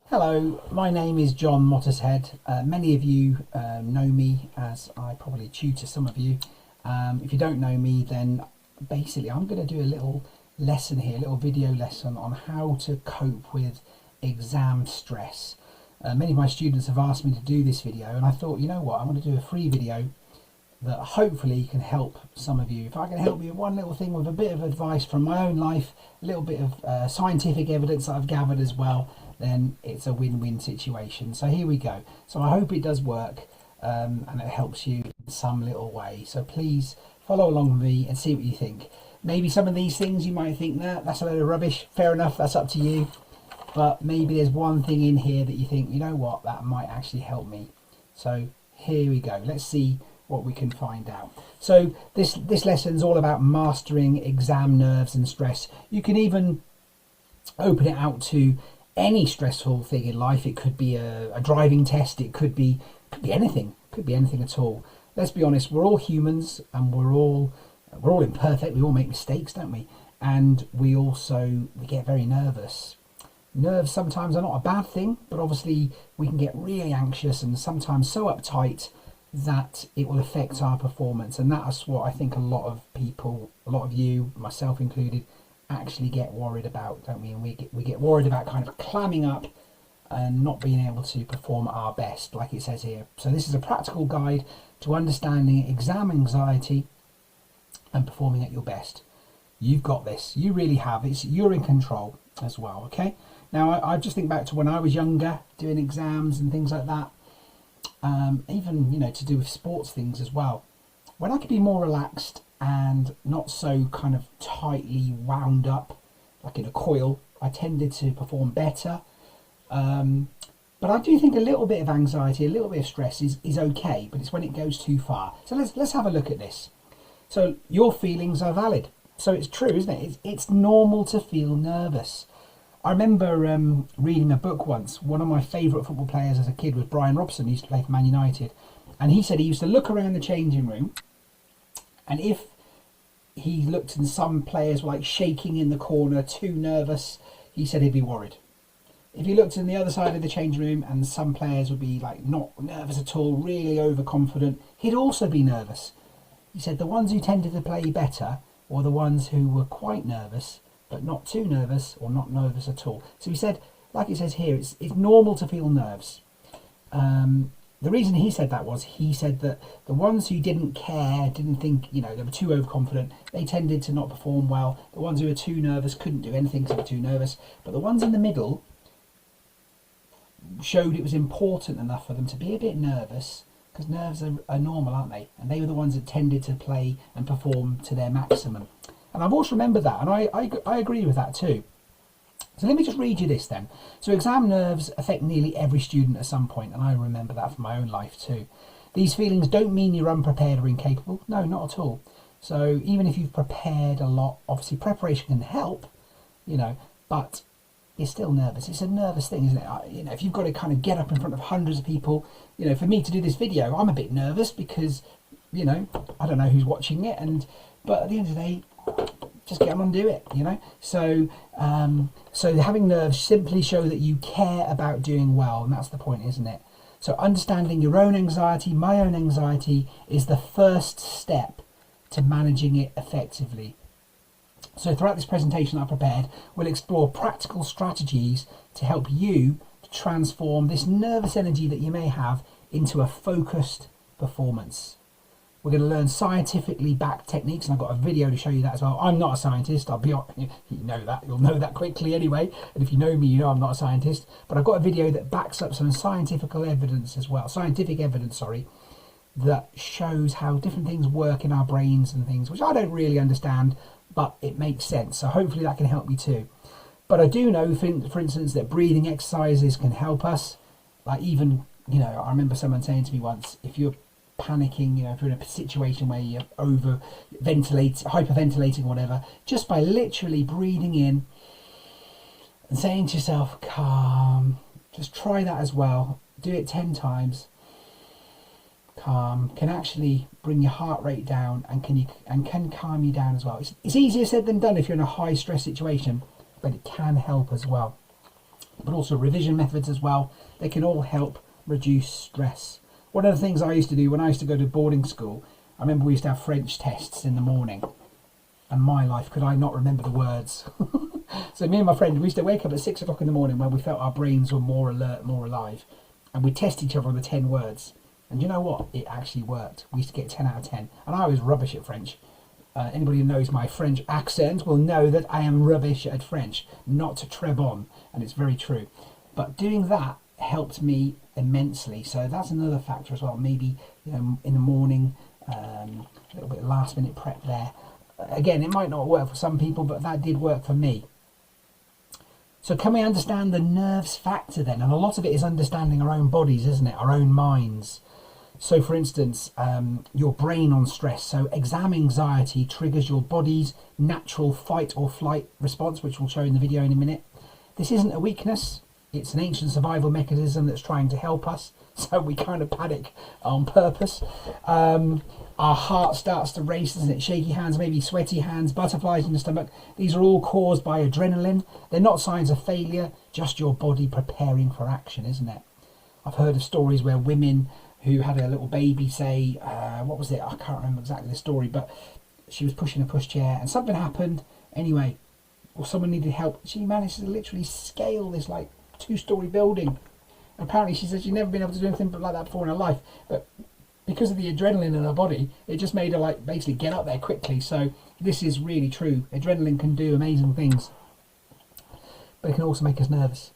Hello, my name is John Mottershead. Many of you know me as I probably tutor some of you. If you don't know me, then basically I'm going to do a little lesson here, a little video lesson on how to cope with exam stress. Many of my students have asked me to do this video, and I thought, you know what, I'm going to do a free video that hopefully can help some of you. If I can help you with one little thing with a bit of advice from my own life, a little bit of scientific evidence that I've gathered as well, then it's a win-win situation. So here we go. So I hope it does work and it helps you in some little way. So please follow along with me and see what you think. Maybe some of these things you might think, nah, that's a load of rubbish. Fair enough, that's up to you. But maybe there's one thing in here that you think, you know what, that might actually help me. So here we go. Let's see what we can find out. So this lesson's all about mastering exam nerves and stress. You can even open it out to any stressful thing in life. It could be a driving test, it could be anything, at all. Let's be honest, we're all humans and we're all imperfect. We all make mistakes, don't we? And we get very nervous. Nerves sometimes are not a bad thing, but obviously we can get really anxious and sometimes so uptight that it will affect our performance. And that's what I think a lot of people, a lot of you, myself included, actually get worried about, don't we? And we get worried about kind of clamming up and not being able to perform at our best, like it says here. So this is a practical guide to understanding exam anxiety and performing at your best. You've got this. You really have. You're in control as well. Okay. Now I just think back to when I was younger, doing exams and things like that. Even to do with sports things as well. When I could be more relaxed and not so kind of tightly wound up like in a coil, I tended to perform better. But I do think a little bit of anxiety, a little bit of stress is okay, but it's when it goes too far. So let's have a look at this. So your feelings are valid. So it's true, isn't it? It's normal to feel nervous. I remember reading a book once. One of my favourite football players as a kid was Brian Robson. He used to play for Man United. And he said he used to look around the changing room, and if he looked and some players were like shaking in the corner, too nervous, he said he'd be worried. If he looked in the other side of the changing room and some players would be like not nervous at all, really overconfident, he'd also be nervous. He said the ones who tended to play better were the ones who were quite nervous, but not too nervous or not nervous at all. So he said, like it says here, it's normal to feel nerves. The reason he said that was he said that the ones who didn't care, didn't think, they were too overconfident, they tended to not perform well. The ones who were too nervous couldn't do anything because they were too nervous. But the ones in the middle showed it was important enough for them to be a bit nervous, because nerves are normal, aren't they? And they were the ones that tended to play and perform to their maximum. And I've always remembered that, and I agree with that too. So let me just read you this then. So exam nerves affect nearly every student at some point, and I remember that from my own life too. These feelings don't mean you're unprepared or incapable. No, not at all. So even if you've prepared a lot, obviously preparation can help, but you're still nervous. It's a nervous thing, isn't it? If you've got to kind of get up in front of hundreds of people, for me to do this video, I'm a bit nervous because, I don't know who's watching it, but at the end of the day, just get on and do it, So having nerves simply show that you care about doing well, and that's the point, isn't it? So understanding your own anxiety, my own anxiety, is the first step to managing it effectively. So throughout this presentation I've prepared, we'll explore practical strategies to help you to transform this nervous energy that you may have into a focused performance. We're going to learn scientifically backed techniques, and I've got a video to show you that as well. I'm not a scientist, I'll be honest, you'll know that quickly anyway, and if you know me, you know I'm not a scientist, but I've got a video that backs up some scientific evidence as well, that shows how different things work in our brains and things, which I don't really understand, but it makes sense, so hopefully that can help me too. But I do know, for instance, that breathing exercises can help us, like even, I remember someone saying to me once, if you're panicking, if you're in a situation where you're hyperventilating or whatever, just by literally breathing in and saying to yourself, calm, just try that as well, do it 10 times, calm, can actually bring your heart rate down and can calm you down as well. It's easier said than done if you're in a high stress situation, but it can help as well. but also revision methods as well. They can all help reduce stress. One of the things I used to do when I used to go to boarding school, I remember we used to have French tests in the morning. And my life, could I not remember the words? So me and my friend, we used to wake up at 6 o'clock in the morning when we felt our brains were more alert, more alive. And we'd test each other on the 10 words. And you know what? It actually worked. We used to get 10 out of 10. And I was rubbish at French. Anybody who knows my French accent will know that I am rubbish at French. Not très bon. And it's very true. But doing that helped me immensely. So that's another factor as well. Maybe, you know, in the morning, a little bit of last minute prep there. Again, it might not work for some people, but that did work for me. So can we understand the nerves factor then? And a lot of it is understanding our own bodies, isn't it? Our own minds. So for instance, your brain on stress. So exam anxiety triggers your body's natural fight or flight response, which we'll show in the video in a minute. This isn't a weakness. It's an ancient survival mechanism that's trying to help us. So we kind of panic on purpose. Our heart starts to race, doesn't it? Shaky hands, maybe sweaty hands, butterflies in the stomach. These are all caused by adrenaline. They're not signs of failure, just your body preparing for action, isn't it? I've heard of stories where women who had a little baby say, what was it? I can't remember exactly the story, but she was pushing a pushchair and something happened anyway, or someone needed help. She managed to literally scale this like 2-story building. Apparently she said she'd never been able to do anything like that before in her life, but because of the adrenaline in her body, it just made her like basically get up there quickly. So this is really true. Adrenaline can do amazing things, but it can also make us nervous.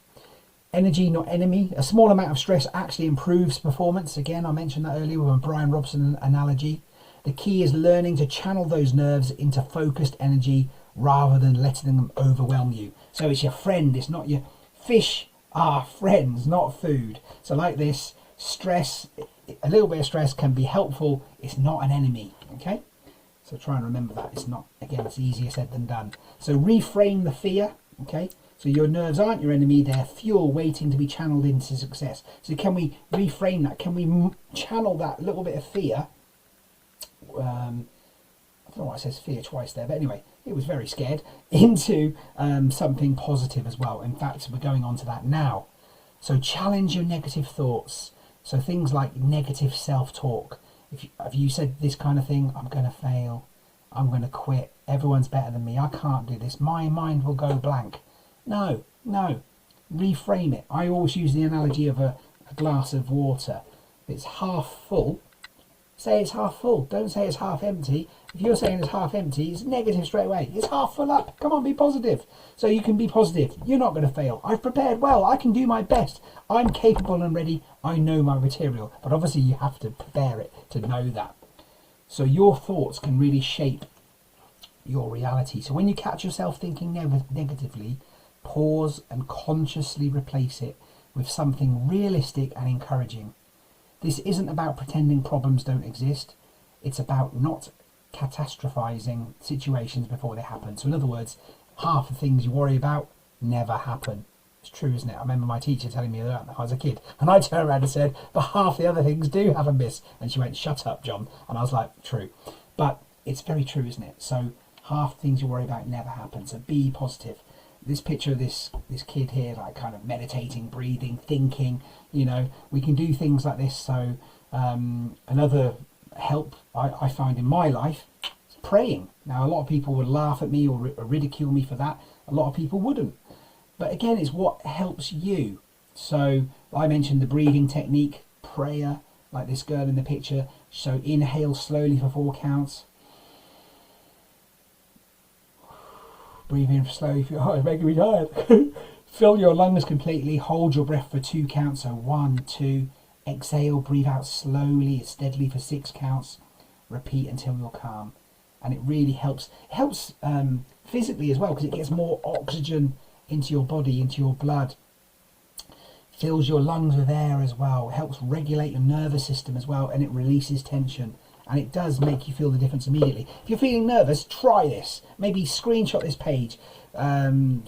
Energy, not enemy. A small amount of stress actually improves performance. Again, I mentioned that earlier with a Brian Robson analogy. The key is learning to channel those nerves into focused energy rather than letting them overwhelm you. So it's your friend, it's not your fish. Are friends, not food. So like this, stress, a little bit of stress can be helpful. It's not an enemy, okay? So try and remember that. It's not, again, it's easier said than done. So reframe the fear, okay? So your nerves aren't your enemy. They're fuel waiting to be channeled into success. So can we reframe that? Can we channel that little bit of fear? I don't know why it says fear twice there, but anyway, it was very scared, into something positive as well. In fact, we're going on to that now. So challenge your negative thoughts. So things like negative self-talk. If you said this kind of thing, I'm going to fail, I'm going to quit, everyone's better than me, I can't do this, my mind will go blank. No, reframe it. I always use the analogy of a glass of water. If it's half full, say it's half full. Don't say it's half empty. If you're saying it's half empty, it's negative straight away. It's half full up. Come on, be positive. So you can be positive. You're not going to fail. I've prepared well. I can do my best. I'm capable and ready. I know my material. But obviously you have to prepare it to know that. So your thoughts can really shape your reality. So when you catch yourself thinking negatively, pause and consciously replace it with something realistic and encouraging. This isn't about pretending problems don't exist. It's about not catastrophizing situations before they happen. So in other words, half the things you worry about never happen. It's true, isn't it? I remember my teacher telling me that when I was a kid, and I turned around and said, but half the other things do happen, miss. And she went, shut up, John. And I was like, true. But it's very true, isn't it? So half the things you worry about never happen. So be positive. This picture of this kid here, like kind of meditating, breathing, thinking, you know, we can do things like this. So another help I find in my life is praying. Now, a lot of people would laugh at me or ridicule me for that. A lot of people wouldn't. But again, it's what helps you. So I mentioned the breathing technique, prayer, like this girl in the picture. So inhale slowly for 4 counts. Breathe in slowly for your heart, it's making me tired. Fill your lungs completely, hold your breath for 2 counts, so 1, 2, exhale, breathe out slowly, steadily for 6 counts, repeat until you're calm. And it really helps. It helps physically as well, because it gets more oxygen into your body, into your blood. Fills your lungs with air as well, it helps regulate your nervous system as well, and it releases tension. And it does make you feel the difference immediately. If you're feeling nervous, try this. Maybe screenshot this page,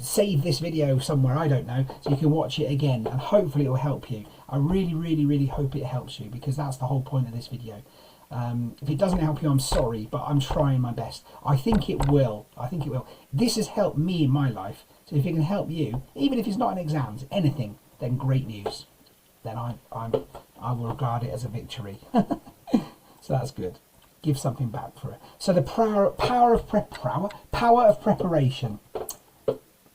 save this video somewhere, I don't know, so you can watch it again, and hopefully it will help you. I really, really, really hope it helps you, because that's the whole point of this video. If it doesn't help you, I'm sorry, but I'm trying my best. I think it will. I think it will. This has helped me in my life So if it can help you, even if it's not an exam, it's anything, then great news. Then I will regard it as a victory. So that's good. Give something back for it. So the power of preparation.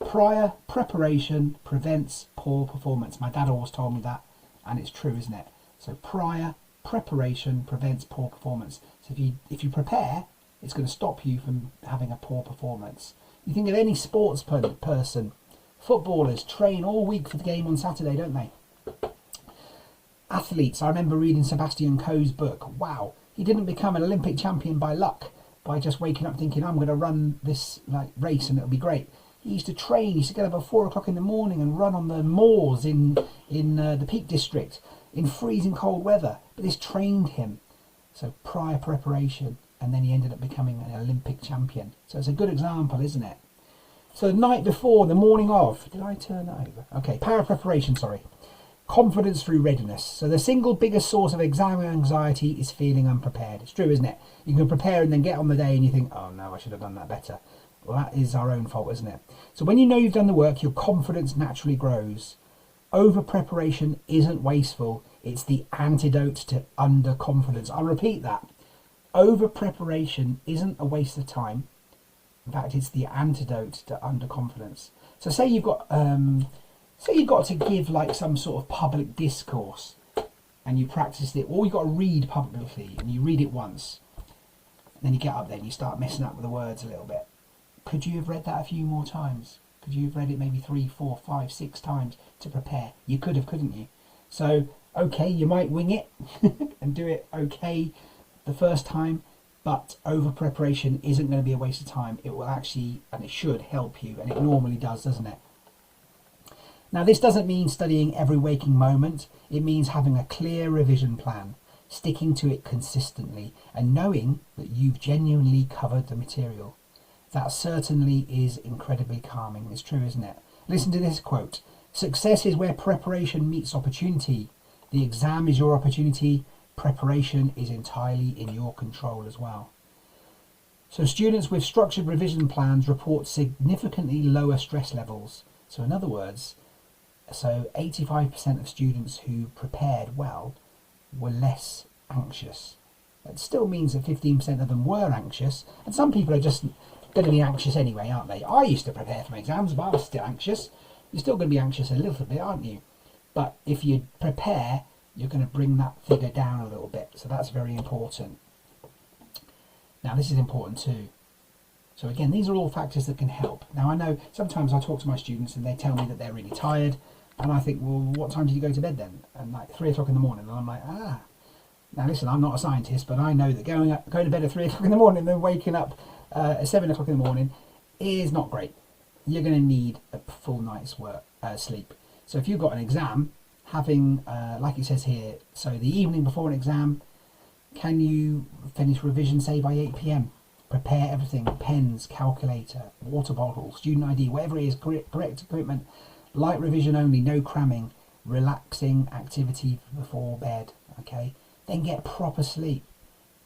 Prior preparation prevents poor performance. My dad always told me that, and it's true, isn't it? So prior preparation prevents poor performance. So if you prepare, it's going to stop you from having a poor performance. You think of any sports person, footballers train all week for the game on Saturday, don't they? Athletes, I remember reading Sebastian Coe's book. Wow, he didn't become an Olympic champion by luck, by just waking up thinking, I'm going to run this race and it'll be great. He used to train, he used to get up at 4 o'clock in the morning and run on the moors in the Peak District in freezing cold weather. But this trained him. So prior preparation, and then he ended up becoming an Olympic champion. So it's a good example, isn't it? So the night before, the morning of, did I turn that over? Okay, power preparation, sorry. Confidence through readiness. So the single biggest source of exam anxiety is feeling unprepared. It's true, isn't it? You can prepare and then get on the day and you think, oh no, I should have done that better. Well, that is our own fault, isn't it? So when you know you've done the work, your confidence naturally grows. Over preparation isn't wasteful. It's the antidote to underconfidence. I'll repeat that. Over preparation isn't a waste of time. In fact, it's the antidote to underconfidence. So say you've got to give like some sort of public discourse, and you practiced it, or you've got to read publicly, and you read it once, and then you get up there and you start messing up with the words a little bit. Could you have read that a few more times? Could you have read it maybe 3, 4, 5, 6 times to prepare? You could have, couldn't you? So, okay, you might wing it and do it okay the first time, but over preparation isn't going to be a waste of time. It will actually, and it should help you, and it normally does, doesn't it? Now, this doesn't mean studying every waking moment. It means having a clear revision plan, sticking to it consistently, and knowing that you've genuinely covered the material. That certainly is incredibly calming. It's true, isn't it? Listen to this quote. Success is where preparation meets opportunity. The exam is your opportunity. Preparation is entirely in your control as well. So students with structured revision plans report significantly lower stress levels. So in other words, 85% of students who prepared well were less anxious. That still means that 15% of them were anxious, and some people are just going to be anxious anyway, aren't they? I used to prepare for my exams, but I was still anxious. You're still going to be anxious a little bit, aren't you? But if you prepare, you're going to bring that figure down a little bit. So that's very important. Now, this is important too. So again, these are all factors that can help. Now, I know sometimes I talk to my students and they tell me that they're really tired. And I think, well, what time did you go to bed then? And like 3 o'clock in the morning. And I'm like, ah. Now, listen, I'm not a scientist, but I know that going to bed at 3 o'clock in the morning and then waking up at 7 o'clock in the morning is not great. You're going to need a full night's sleep. So if you've got an exam, having, like it says here, so the evening before an exam, can you finish revision, say, by 8 p.m? Prepare everything, pens, calculator, water bottle, student ID, whatever it is, correct equipment, light revision only, no cramming, relaxing activity before bed, okay? Then get proper sleep.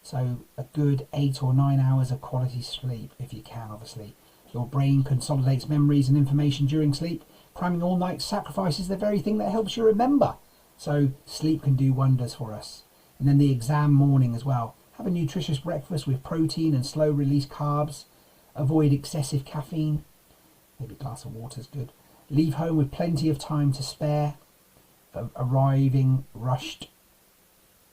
So a good 8 or 9 hours of quality sleep, if you can, obviously. Your brain consolidates memories and information during sleep. Cramming all night sacrifices the very thing that helps you remember. So sleep can do wonders for us. And then the exam morning as well. Have a nutritious breakfast with protein and slow release carbs. Avoid excessive caffeine. Maybe a glass of water is good. Leave home with plenty of time to spare. Arriving rushed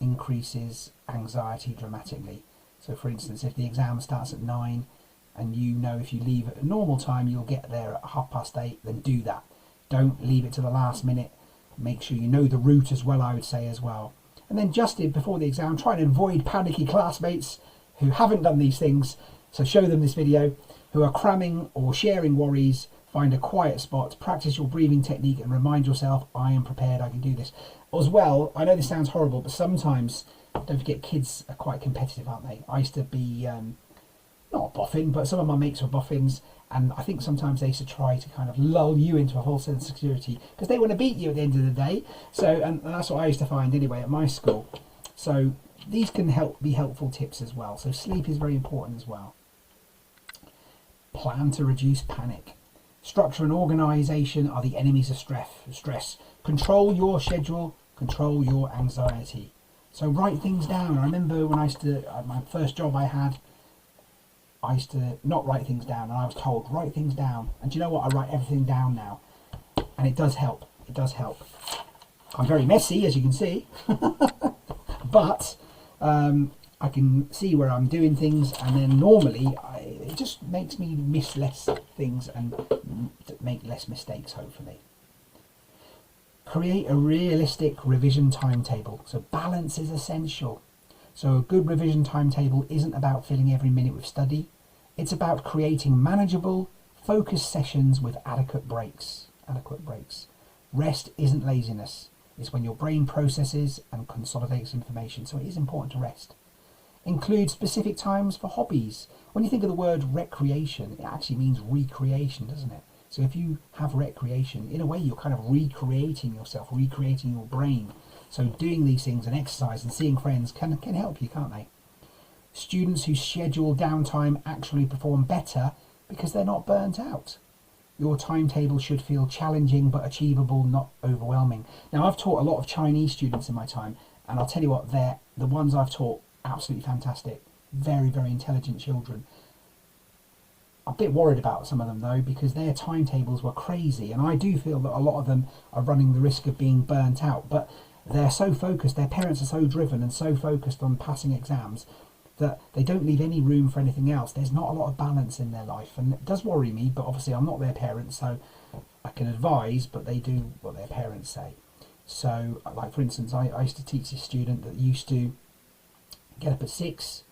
increases anxiety dramatically. So for instance, if the exam starts at 9 and you know if you leave at a normal time you'll get there at 8:30, then do that. Don't leave it to the last minute. Make sure you know the route as well, I would say as well. And then just before the exam, try and avoid panicky classmates who haven't done these things. So show them this video, who are cramming or sharing worries. Find a quiet spot, practice your breathing technique and remind yourself, I am prepared, I can do this. As well, I know this sounds horrible, but sometimes, don't forget, kids are quite competitive, aren't they? I used to be, not a boffin, but some of my mates were boffins, and I think sometimes they used to try to kind of lull you into a false sense of security, because they want to beat you at the end of the day. So, and that's what I used to find anyway at my school. So these can be helpful tips as well. So sleep is very important as well. Plan to reduce panic. Structure and organisation are the enemies of stress. Control your schedule, control your anxiety. So write things down. I remember when I used to, my first job I had, I used to not write things down, and I was told, write things down. And do you know what? I write everything down now. And it does help. It does help. I'm very messy, as you can see. But I can see where I'm doing things, and then normally it just makes me miss less things and make less mistakes, hopefully. Create a realistic revision timetable. So balance is essential. So a good revision timetable isn't about filling every minute with study. It's about creating manageable, focused sessions with adequate breaks. Rest isn't laziness. It's when your brain processes and consolidates information. So it is important to rest. Include specific times for hobbies. When you think of the word recreation, it actually means recreation, doesn't it? So if you have recreation, in a way you're kind of recreating yourself, recreating your brain. So doing these things and exercise and seeing friends can help you, can't they? Students who schedule downtime actually perform better because they're not burnt out. Your timetable should feel challenging but achievable, not overwhelming. Now, I've taught a lot of Chinese students in my time, and I'll tell you what, they're the ones I've taught, absolutely fantastic. Very, very intelligent children. I'm a bit worried about some of them though, because their timetables were crazy, and I do feel that a lot of them are running the risk of being burnt out, but they're so focused, their parents are so driven and so focused on passing exams that they don't leave any room for anything else. There's not a lot of balance in their life, and it does worry me, but obviously I'm not their parent, so I can advise, but they do what their parents say. So, like for instance, I used to teach a student that used to get up at 6,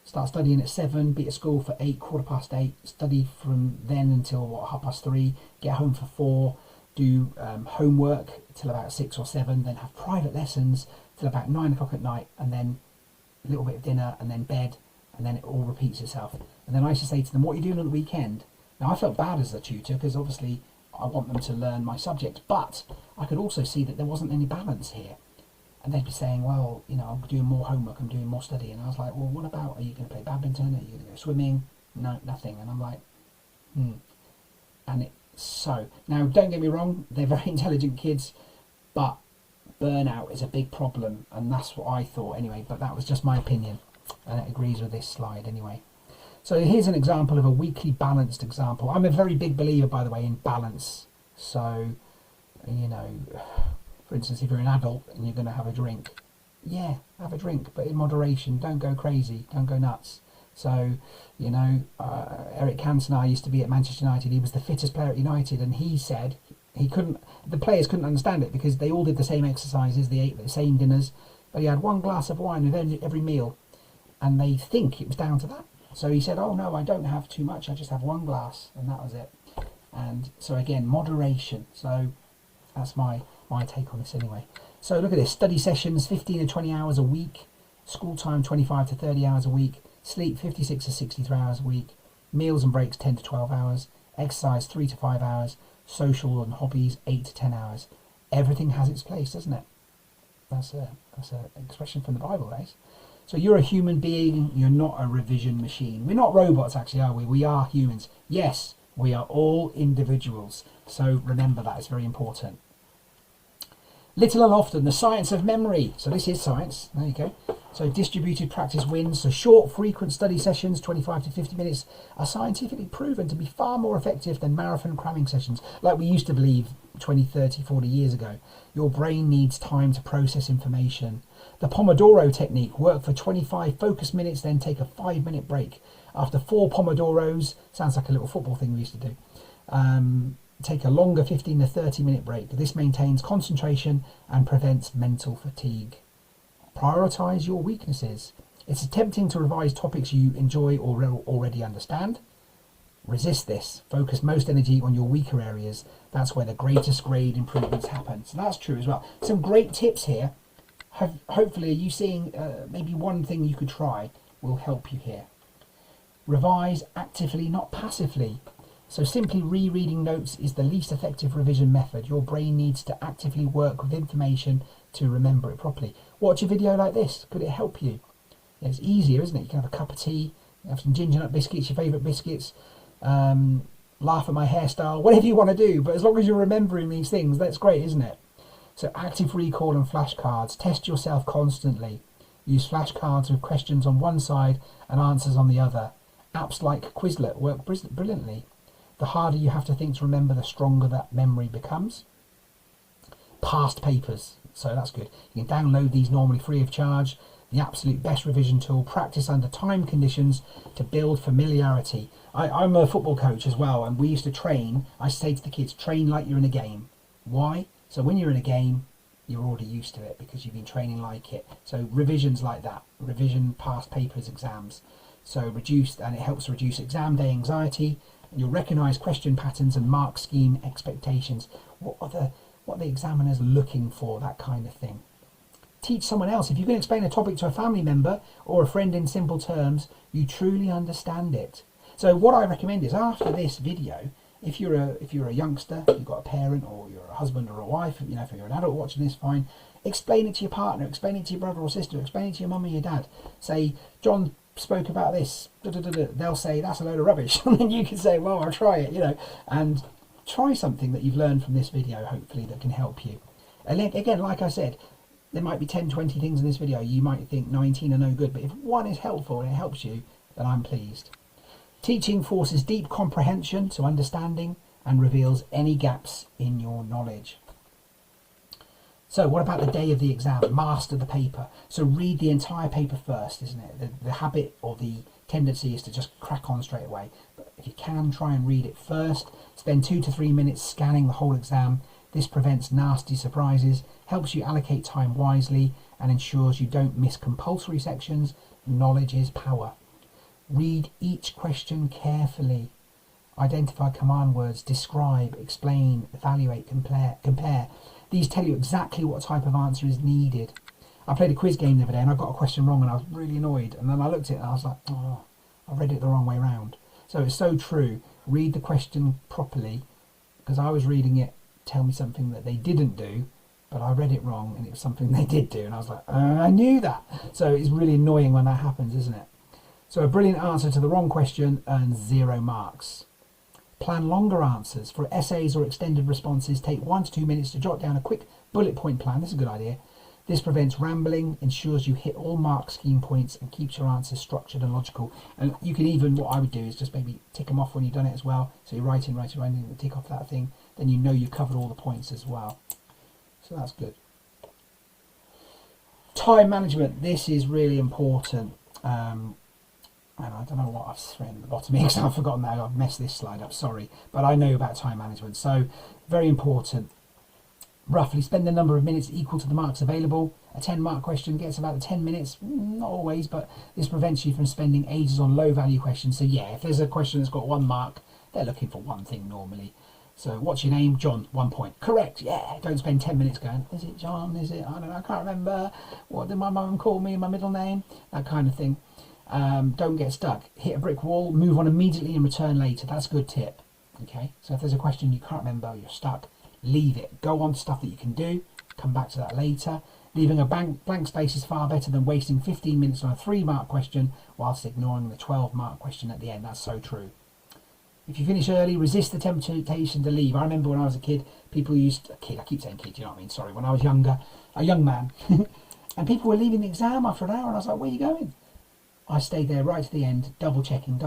start studying at 7, be at school for 8, 8:15, study from then until 3:30, get home for 4, do homework till about 6 or 7, then have private lessons till about 9 o'clock at night, and then a little bit of dinner, and then bed, and then it all repeats itself. And then I used to say to them, what are you doing on the weekend? Now, I felt bad as a tutor because obviously I want them to learn my subject, but I could also see that there wasn't any balance here. And they'd be saying, well, you know, I'm doing more homework, I'm doing more study. And I was like, well, what about, are you going to play badminton? Are you going to go swimming? No, nothing. And I'm like, And it's so. Now, don't get me wrong, they're very intelligent kids, but burnout is a big problem. And that's what I thought anyway, but that was just my opinion. And it agrees with this slide anyway. So here's an example of a weekly balanced example. I'm a very big believer, by the way, in balance. So, you know, for instance, if you're an adult and you're going to have a drink, yeah, have a drink, but in moderation. Don't go crazy, don't go nuts. So, you know, Eric Cantona used to be at Manchester United. He was the fittest player at United, and he said the players couldn't understand it because they all did the same exercises, they ate the same dinners, but he had one glass of wine with every meal, and they think it was down to that. So he said, oh no, I don't have too much, I just have one glass, and that was it. And so again, moderation. So that's my take on this anyway. So look at this, study sessions 15 to 20 hours a week, school time 25 to 30 hours a week, sleep 56 to 63 hours a week, meals and breaks 10 to 12 hours, exercise 3 to 5 hours, social and hobbies 8 to 10 hours. Everything has its place, doesn't it? That's an expression from the Bible, that is. So you're a human being, you're not a revision machine. We're not robots actually, are we? We are humans. Yes, we are all individuals. So remember that, it's very important. Little and often, the science of memory. So this is science, there you go. So distributed practice wins. So short, frequent study sessions, 25 to 50 minutes, are scientifically proven to be far more effective than marathon cramming sessions, like we used to believe 20, 30, 40 years ago. Your brain needs time to process information. The Pomodoro technique, work for 25 focus minutes, then take a 5-minute break. After 4 Pomodoros, sounds like a little football thing we used to do, take a longer 15 to 30 minute break. This maintains concentration and prevents mental fatigue. Prioritize your weaknesses. It's tempting to revise topics you enjoy or already understand. Resist this. Focus most energy on your weaker areas. That's where the greatest grade improvements happen. So that's true as well. Some great tips here. Hopefully, are you seeing maybe one thing you could try will help you here. Revise actively, not passively. So simply rereading notes is the least effective revision method. Your brain needs to actively work with information to remember it properly. Watch a video like this. Could it help you? Yeah, it's easier, isn't it? You can have a cup of tea, have some ginger nut biscuits, your favourite biscuits, laugh at my hairstyle, whatever you want to do, but as long as you're remembering these things, that's great, isn't it? So active recall and flashcards. Test yourself constantly. Use flashcards with questions on one side and answers on the other. Apps like Quizlet work brilliantly. The harder you have to think to remember, the stronger that memory becomes. Past papers. So that's good. You can download these normally free of charge. The absolute best revision tool. Practice under time conditions to build familiarity. I'm a football coach as well, and we used to train. I say to the kids, train like you're in a game. Why? So when you're in a game, you're already used to it because you've been training like it. So revisions like that. Revision, past papers, exams. So and it helps reduce exam day anxiety. And you'll recognise question patterns and mark scheme expectations. What are the examiners looking for? That kind of thing. Teach someone else. If you can explain a topic to a family member or a friend in simple terms, you truly understand it. So what I recommend is after this video, if you're a youngster, you've got a parent or you're a husband or a wife, if you're an adult watching this, fine. Explain it to your partner, explain it to your brother or sister, explain it to your mum or your dad. Say, John spoke about this. They'll say, that's a load of rubbish. And then you can say, well, I'll try it, and try something that you've learned from this video, hopefully, that can help you. And again, like I said, there might be 10, 20 things in this video. You might think 19 are no good, but if one is helpful and it helps you, then I'm pleased. Teaching forces deep comprehension, so understanding, and reveals any gaps in your knowledge. So what about the day of the exam? Master the paper. So read the entire paper first, isn't it? The habit or the tendency is to just crack on straight away. But if you can, try and read it first. Spend 2 to 3 minutes scanning the whole exam. This prevents nasty surprises, helps you allocate time wisely, and ensures you don't miss compulsory sections. Knowledge is power. Read each question carefully. Identify command words, describe, explain, evaluate, compare. These tell you exactly what type of answer is needed. I played a quiz game the other day and I got a question wrong and I was really annoyed. And then I looked at it and I was like, oh, I read it the wrong way round. So it's so true. Read the question properly, because I was reading it, tell me something that they didn't do, but I read it wrong and it was something they did do. And I was like, I knew that. So it's really annoying when that happens, isn't it? So a brilliant answer to the wrong question earns 0 marks. Plan longer answers. For essays or extended responses, take 1 to 2 minutes to jot down a quick bullet point plan. This is a good idea. This prevents rambling, ensures you hit all mark scheme points, and keeps your answers structured and logical. And you can even, what I would do is just maybe tick them off when you've done it as well. So you're writing, tick off that thing. Then you know you've covered all the points as well. So that's good. Time management. This is really important. And I don't know what I've written at the bottom here because I've forgotten now. I've messed this slide up, sorry. But I know about time management. So, very important. Roughly spend the number of minutes equal to the marks available. A 10-mark question gets about 10 minutes. Not always, but this prevents you from spending ages on low-value questions. So, yeah, if there's a question that's got 1 mark, they're looking for one thing normally. So, what's your name? John, 1 point. Correct, yeah. Don't spend 10 minutes going, is it John? Is it? I don't know, I can't remember. What did my mum call me, my middle name? That kind of thing. Don't get stuck. Hit a brick wall, move on immediately and return later. That's a good tip. Okay, so if there's a question you can't remember, you're stuck, leave it. Go on to stuff that you can do. Come back to that later. Leaving a blank space is far better than wasting 15 minutes on a 3-mark question whilst ignoring the 12-mark question at the end. That's so true. If you finish early, resist the temptation to leave. I remember when I was a kid, people used... I keep saying kid, you know what I mean? Sorry. When I was younger, a young man, and people were leaving the exam after an hour, and I was like, where are you going? I stayed there right to the end, double checking,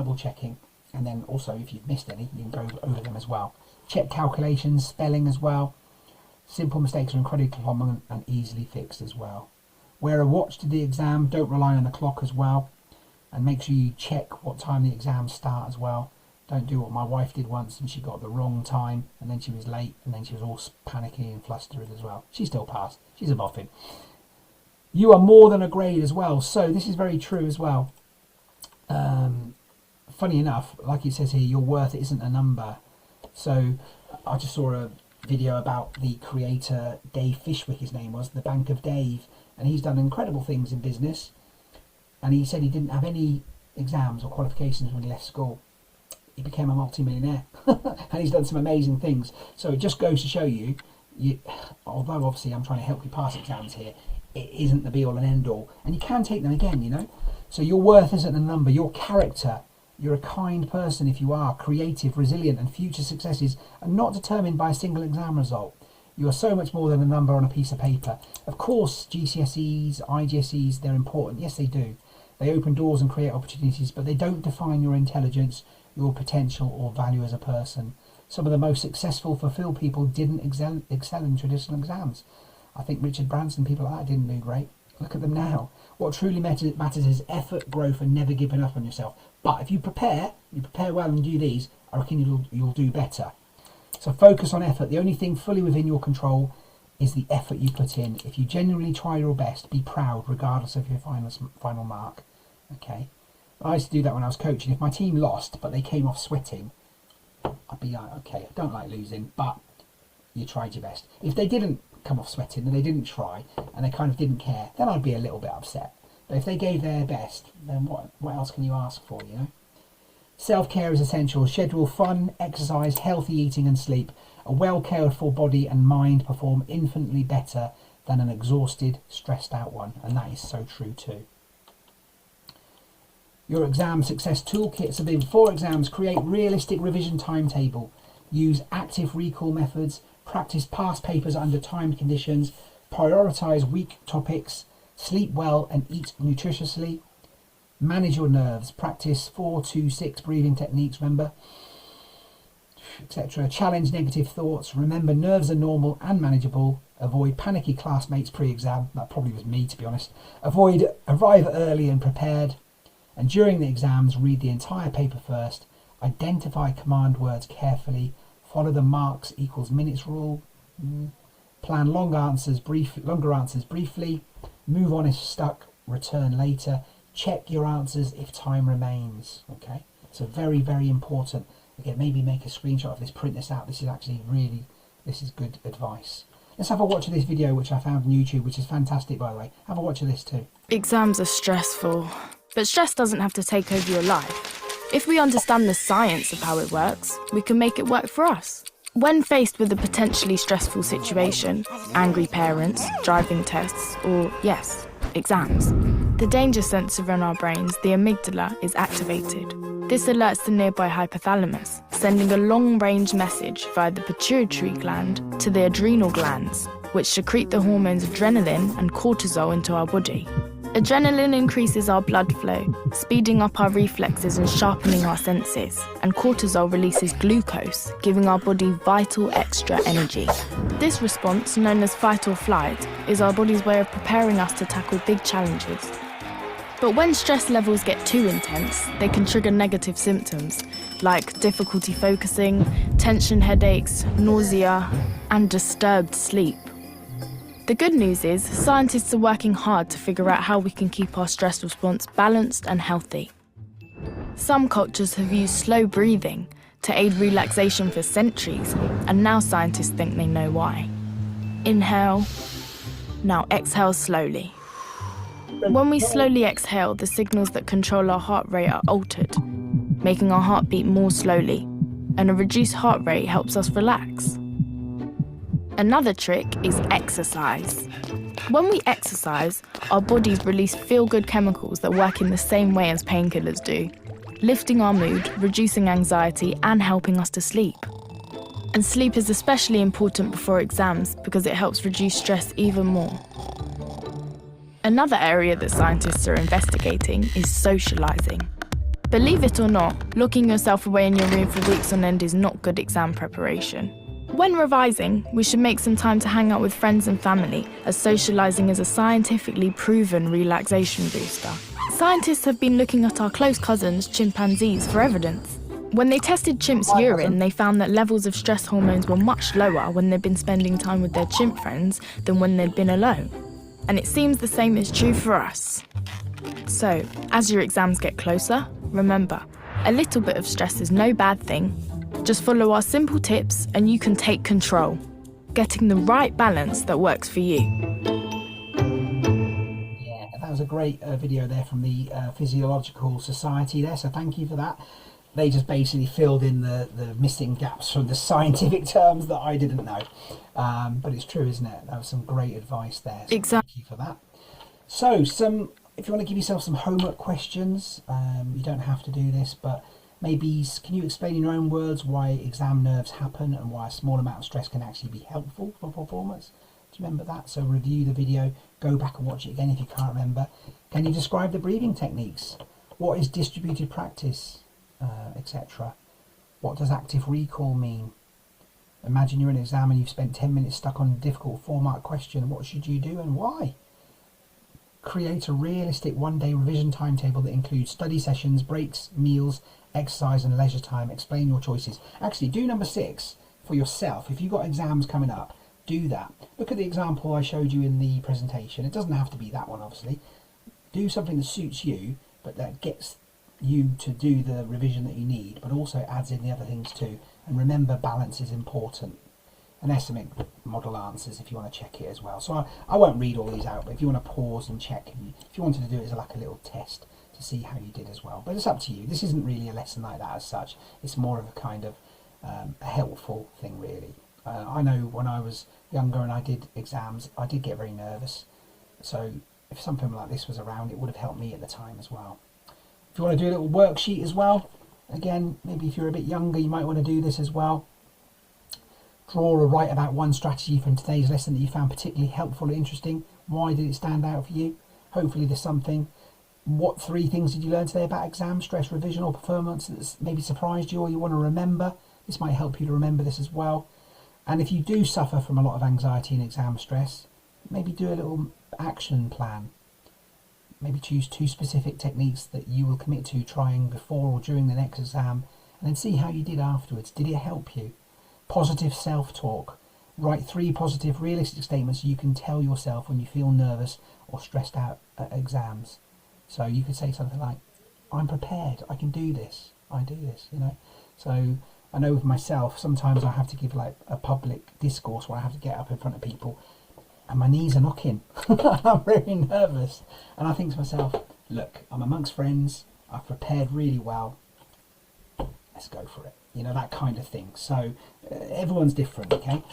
and then also if you've missed any, you can go over them as well. Check calculations, spelling as well. Simple mistakes are incredibly common and easily fixed as well. Wear a watch to the exam, don't rely on the clock as well, and make sure you check what time the exams start as well. Don't do what my wife did once and she got the wrong time and then she was late and then she was all panicky and flustered as well. She still passed. She's a boffin. You are more than a grade as well. So this is very true as well. Funny enough, like it says here, your worth isn't a number. So I just saw a video about the creator, Dave Fishwick, his name was, the Bank of Dave. And he's done incredible things in business. And he said he didn't have any exams or qualifications when he left school. He became a multi-millionaire. And he's done some amazing things. So it just goes to show you, although obviously I'm trying to help you pass exams here, it isn't the be-all and end-all. And you can take them again, you know. So your worth isn't a number. Your character You're a kind person if you are creative, resilient, and future successes are not determined by a single exam result. You are so much more than a number on a piece of paper. Of course, GCSEs, IGCSEs, they're important. Yes, they do. They open doors and create opportunities, but they don't define your intelligence, your potential, or value as a person. Some of the most successful, fulfilled people didn't excel in traditional exams. I think Richard Branson, people like that, didn't do great. Look at them now. What truly matters is effort, growth, and never giving up on yourself. But if you prepare well and do these, I reckon you'll do better. So focus on effort. The only thing fully within your control is the effort you put in. If you genuinely try your best, be proud regardless of your final mark. Okay. I used to do that when I was coaching. If my team lost, but they came off sweating, I'd be like, okay, I don't like losing, but you tried your best. If they didn't come off sweating and they didn't try and they kind of didn't care, then I'd be a little bit upset. But if they gave their best, then what else can you ask for, you know? Self-care is essential. Schedule fun, exercise, healthy eating and sleep. A well cared for body and mind perform infinitely better than an exhausted, stressed out one. And that is so true too. Your exam success toolkit. So before exams, create realistic revision timetable. Use active recall methods. Practice past papers under timed conditions. Prioritise weak topics. Sleep well and eat nutritiously. Manage your nerves. Practice 4-2-6 breathing techniques, remember, etc. Challenge negative thoughts. Remember, nerves are normal and manageable. Avoid panicky classmates pre-exam. That probably was me, to be honest. Arrive early and prepared. And during the exams, read the entire paper first. Identify command words carefully. Follow the marks equals minutes rule. Plan longer answers briefly. Move on if stuck. Return later. Check your answers if time remains. Okay, so very, very important. Again, maybe make a screenshot of this, print this out. This is good advice. Let's have a watch of this video which I found on YouTube, which is fantastic, by the way. Have a watch of this too. Exams are stressful, but stress doesn't have to take over your life. If we understand the science of how it works, we can make it work for us. When faced with a potentially stressful situation, angry parents, driving tests, or yes, exams, the danger sensor in our brains, the amygdala, is activated. This alerts the nearby hypothalamus, sending a long-range message via the pituitary gland to the adrenal glands, which secrete the hormones adrenaline and cortisol into our body. Adrenaline increases our blood flow, speeding up our reflexes and sharpening our senses, and cortisol releases glucose, giving our body vital extra energy. This response, known as fight or flight, is our body's way of preparing us to tackle big challenges. But when stress levels get too intense, they can trigger negative symptoms, like difficulty focusing, tension headaches, nausea, and disturbed sleep. The good news is, scientists are working hard to figure out how we can keep our stress response balanced and healthy. Some cultures have used slow breathing to aid relaxation for centuries, and now scientists think they know why. Inhale, now exhale slowly. When we slowly exhale, the signals that control our heart rate are altered, making our heart beat more slowly, and a reduced heart rate helps us relax. Another trick is exercise. When we exercise, our bodies release feel-good chemicals that work in the same way as painkillers do, lifting our mood, reducing anxiety, and helping us to sleep. And sleep is especially important before exams because it helps reduce stress even more. Another area that scientists are investigating is socializing. Believe it or not, locking yourself away in your room for weeks on end is not good exam preparation. When revising, we should make some time to hang out with friends and family, as socializing is a scientifically proven relaxation booster. Scientists have been looking at our close cousins, chimpanzees, for evidence. When they tested chimps' urine, they found that levels of stress hormones were much lower when they'd been spending time with their chimp friends than when they'd been alone. And it seems the same is true for us. So, as your exams get closer, remember, a little bit of stress is no bad thing. Just follow our simple tips and you can take control, getting the right balance that works for you. Yeah, that was a great video there from the Physiological Society there, so thank you for that. They just basically filled in the missing gaps from the scientific terms that I didn't know. But it's true, isn't it? That was some great advice there. So Exactly. thank you for that. So, some If you want to give yourself some homework questions, you don't have to do this, but maybe can you explain in your own words why exam nerves happen and why a small amount of stress can actually be helpful for performance? Do you remember that? So review the video, go back and watch it again if you can't remember. Can you describe the breathing techniques? What is distributed practice, etc.? What does active recall mean? Imagine you're in an exam and you've spent 10 minutes stuck on a difficult 4-mark question. What should you do and why? Create a realistic one-day revision timetable that includes study sessions, breaks, meals, exercise and leisure time. Explain your choices. Actually, do number 6 for yourself. If you've got exams coming up, do that. Look at the example I showed you in the presentation. It doesn't have to be that one, obviously. Do something that suits you, but that gets you to do the revision that you need, but also adds in the other things too. And remember, balance is important. And estimate model answers if you want to check it as well. So I won't read all these out, but if you want to pause and check, if you wanted to do it as like a little test to see how you did as well. But it's up to you. This isn't really a lesson like that as such. It's more of a kind of a helpful thing, really. I know when I was younger and I did exams, I did get very nervous. So if something like this was around, it would have helped me at the time as well. If you want to do a little worksheet as well, again, maybe if you're a bit younger, you might want to do this as well. Draw or write about one strategy from today's lesson that you found particularly helpful or interesting. Why did it stand out for you? Hopefully there's something. What 3 things did you learn today about exam, stress, revision or performance that's maybe surprised you or you want to remember? This might help you to remember this as well. And if you do suffer from a lot of anxiety and exam stress, maybe do a little action plan. Maybe choose 2 specific techniques that you will commit to trying before or during the next exam, and then see how you did afterwards. Did it help you? Positive self-talk. Write 3 positive, realistic statements you can tell yourself when you feel nervous or stressed out at exams. So you could say something like, I'm prepared, I can do this, I do this, you know. So I know with myself, sometimes I have to give like a public discourse where I have to get up in front of people and my knees are knocking. I'm really nervous. And I think to myself, look, I'm amongst friends, I've prepared really well, let's go for it. You know, that kind of thing. So everyone's different, okay?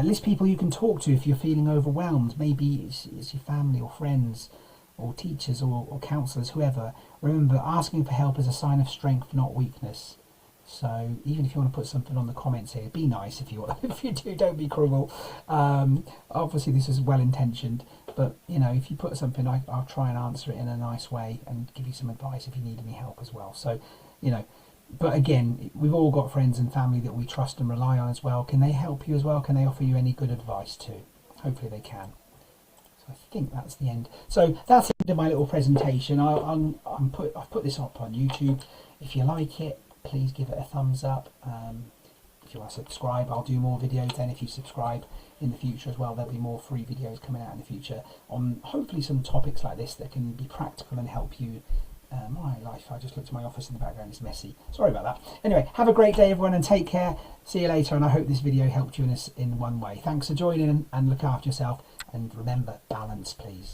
List people you can talk to if you're feeling overwhelmed. Maybe it's your family or friends or teachers or counsellors, whoever. Remember, asking for help is a sign of strength, not weakness. So even if you want to put something on the comments here, be nice if you want. If you do, don't be cruel. Obviously this is well intentioned, but you know, if you put something, I'll try and answer it in a nice way and give you some advice if you need any help as well. So, you know, but again, we've all got friends and family that we trust and rely on as well. Can they help you as well? Can they offer you any good advice too? Hopefully they can. So I think that's the end. So that's the end of my little presentation. I've put this up on YouTube. If you like it, please give it a thumbs up. If you want to subscribe, I'll do more videos then if you subscribe in the future as well. There'll be more free videos coming out in the future on hopefully some topics like this that can be practical and help you. My life, I just looked at my office in the background, it's messy. Sorry about that. Anyway, have a great day everyone and take care. See you later, and I hope this video helped you in one way. Thanks for joining and look after yourself, and remember, balance please.